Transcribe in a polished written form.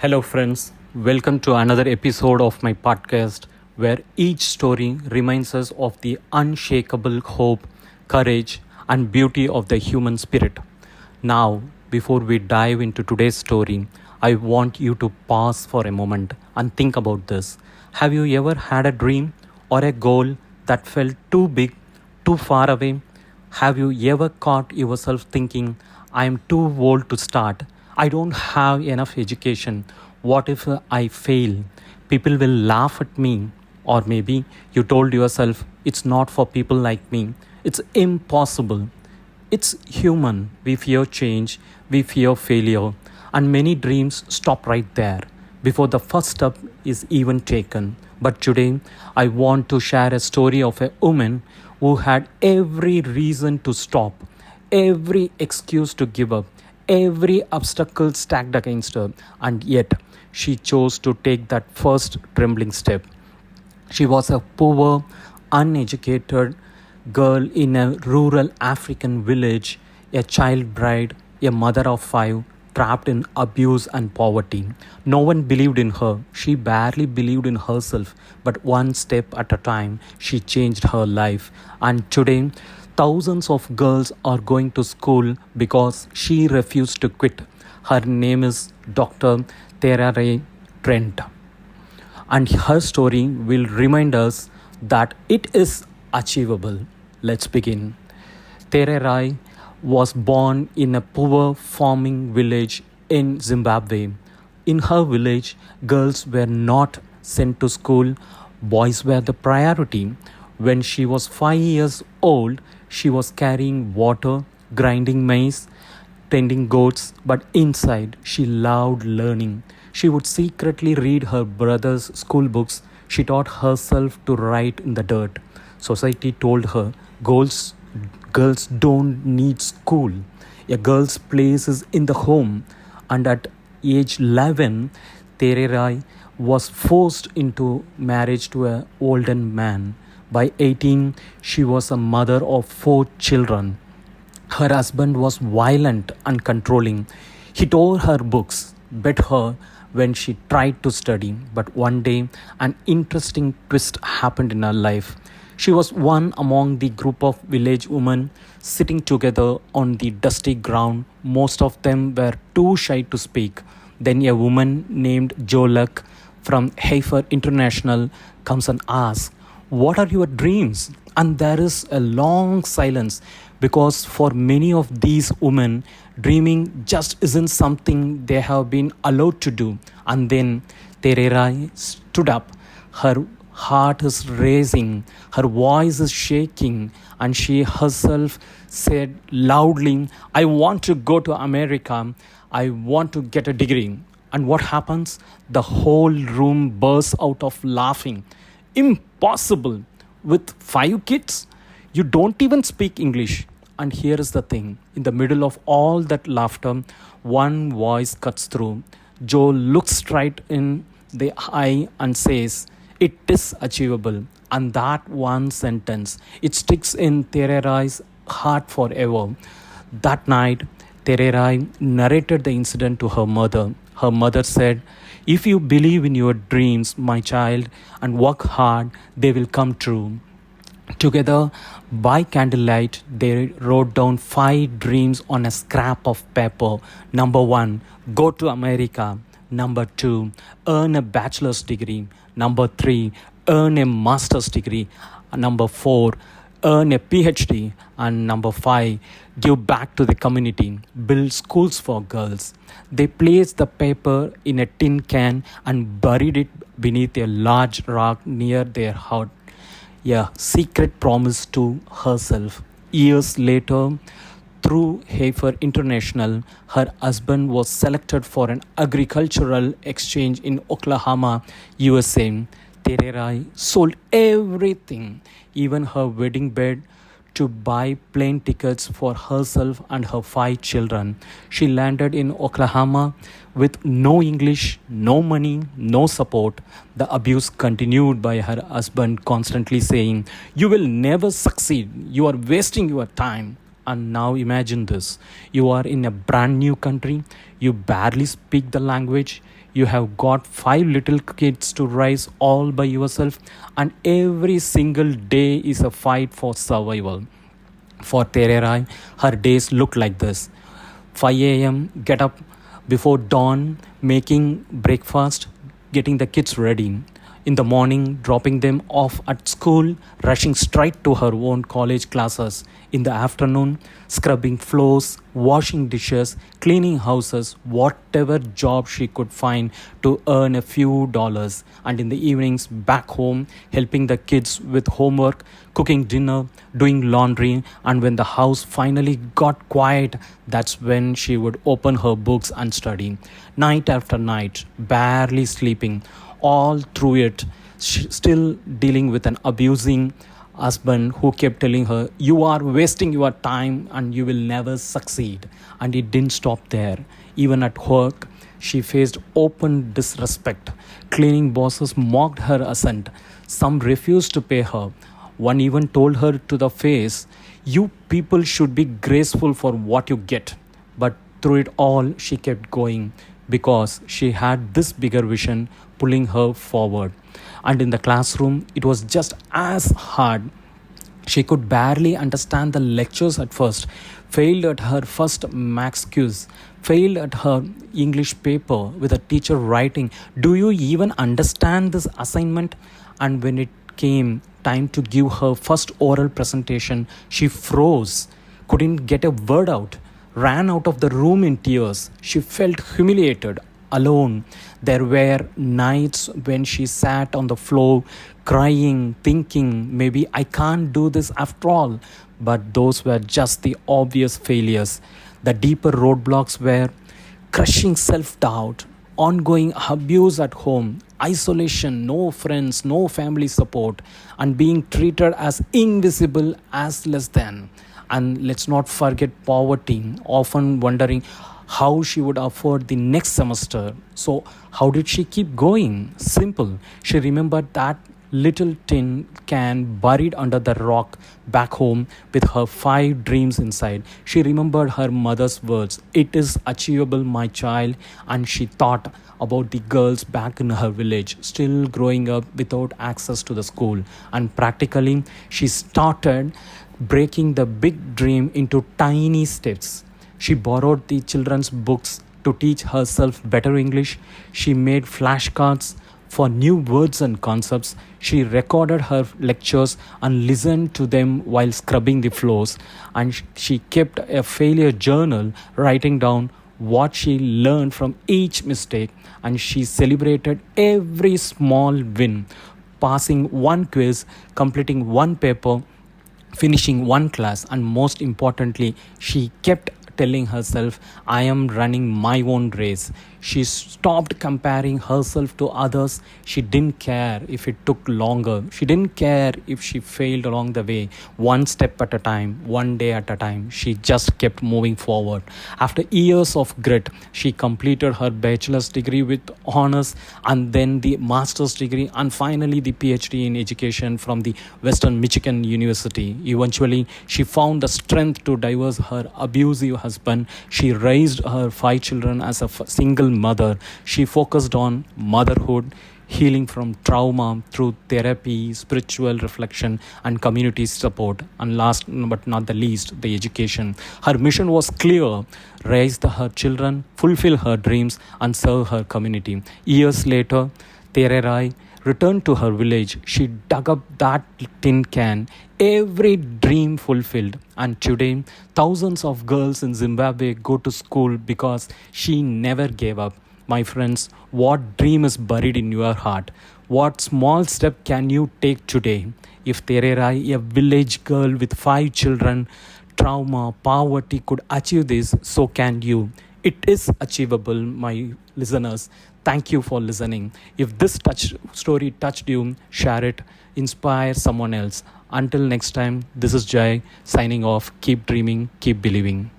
Hello, friends. Welcome to another episode of my podcast where each story reminds us of the unshakable hope, courage, and beauty of the human spirit. Now, before we dive into today's story, I want you to pause for a moment and think about this. Have you ever had a dream or a goal that felt too big, too far away? Have you ever caught yourself thinking, I am too old to start? I don't have enough education. What if I fail? People will laugh at me. Or maybe you told yourself, it's not for people like me. It's impossible. It's human. We fear change, we fear failure, and many dreams stop right there before the first step is even taken. But today, I want to share a story of a woman who had every reason to stop, every excuse to give up, every obstacle stacked against her, and yet she chose to take that first trembling step. She was a poor, uneducated girl in a rural African village, a child bride, a mother of five, trapped in abuse and poverty. No one believed in her. She barely believed in herself. But one step at a time, she changed her life. And today, thousands of girls are going to school because she refused to quit. Her name is Dr. Tererai Trent, and her story will remind us that it is achievable. Let's begin. Tererai was born in a poor farming village in Zimbabwe. In her village, girls were not sent to school, boys were the priority. When she was 5 years old, she was carrying water, grinding maize, tending goats, but inside she loved learning. She would secretly read her brother's school books. She taught herself to write in the dirt. Society told her, girls don't need school. A girl's place is in the home. And at age 11, Tererai was forced into marriage to an older man. By 18, she was a mother of 4 children. Her husband was violent and controlling. He tore her books, beat her when she tried to study. But one day, an interesting twist happened in her life. She was one among the group of village women sitting together on the dusty ground. Most of them were too shy to speak. Then a woman named Jolak from Heifer International comes and asks, what are your dreams? And there is a long silence because for many of these women, dreaming just isn't something they have been allowed to do. And then Tererai stood up. Her heart is racing, her voice is shaking, and she herself said loudly, I want to go to America. I want to get a degree. And what happens? The whole room bursts out of laughing. Impossible! With 5 kids? You don't even speak English. And here is the thing, in the middle of all that laughter, one voice cuts through. Joe looks straight in the eye and says, it is achievable. And that one sentence, it sticks in Tererai's heart forever. That night, Tererai narrated the incident to her mother. Her mother said, if you believe in your dreams, my child, and work hard, they will come true. Together, by candlelight, they wrote down 5 dreams on a scrap of paper. Number 1, go to America. Number 2, earn a bachelor's degree. Number 3, earn a master's degree. Number 4, earn a PhD. And number 5, give back to the community, build schools for girls. They placed the paper in a tin can and buried it beneath a large rock near their house. A secret promise to herself. Years later, through Heifer International, her husband was selected for an agricultural exchange in Oklahoma, USA. Tererai sold everything, even her wedding bed, to buy plane tickets for herself and her 5 children. She landed in Oklahoma with no English, no money, no support. The abuse continued by her husband constantly saying, you will never succeed, you are wasting your time. And now imagine this, you are in a brand new country, you barely speak the language, you have got 5 little kids to raise all by yourself, and every single day is a fight for survival. For Tererai, her days look like this: 5 a.m., get up before dawn, making breakfast, getting the kids ready. In the morning, dropping them off at school, rushing straight to her own college classes. In the afternoon, scrubbing floors, washing dishes, cleaning houses, whatever job she could find to earn a few dollars. And in the evenings, back home, helping the kids with homework, cooking dinner, doing laundry. And when the house finally got quiet, that's when she would open her books and study. Night after night, barely sleeping, all through it, still dealing with an abusing husband who kept telling her, "You are wasting your time and you will never succeed." And it didn't stop there. Even at work, she faced open disrespect. Cleaning bosses mocked her ascent. Some refused to pay her. One even told her to the face, "You people should be graceful for what you get." But through it all, she kept going because she had this bigger vision pulling her forward. And in the classroom, it was just as hard. She could barely understand the lectures at first, failed at her first max quiz, failed at her English paper with a teacher writing, "Do you even understand this assignment?" And when it came time to give her first oral presentation, she froze, couldn't get a word out, ran out of the room in tears. She felt humiliated, alone. There were nights when she sat on the floor, crying, thinking, maybe I can't do this after all. But those were just the obvious failures. The deeper roadblocks were crushing self doubt, ongoing abuse at home, isolation, no friends, no family support, and being treated as invisible, as less than. And let's not forget poverty, often wondering how she would afford the next semester. So, how did she keep going? Simple. She remembered that little tin can buried under the rock back home with her 5 dreams inside. She remembered her mother's words, "It is achievable, my child." And she thought about the girls back in her village, still growing up without access to the school. And practically, she started breaking the big dream into tiny steps. She borrowed the children's books to teach herself better English. She made flashcards for new words and concepts. She recorded her lectures and listened to them while scrubbing the floors. And she kept a failure journal, writing down what she learned from each mistake. And she celebrated every small win, passing one quiz, completing one paper, finishing one class, and most importantly, she kept telling herself, "I am running my own race." She stopped comparing herself to others. She didn't care if it took longer. She didn't care if she failed along the way. One step at a time, one day at a time, she just kept moving forward. After years of grit, she completed her bachelor's degree with honors, and then the master's degree, and finally the PhD in education from the Western Michigan University. Eventually, she found the strength to divorce her abusive husband. She raised her 5 children as a single mother. She focused on motherhood, healing from trauma through therapy, spiritual reflection, and community support. And last but not the least, the education. Her mission was clear: raise her children, fulfill her dreams, and serve her community. Years later, Tererai returned to her village. She dug up that tin can, every dream fulfilled. And today, thousands of girls in Zimbabwe go to school because she never gave up. My friends, what dream is buried in your heart? What small step can you take today? If Tererai, a village girl with 5 children, trauma, poverty, could achieve this, so can you. It is achievable, my listeners. Thank you for listening. If this story touched you, share it, inspire someone else. Until next time, this is Jai signing off. Keep dreaming, keep believing.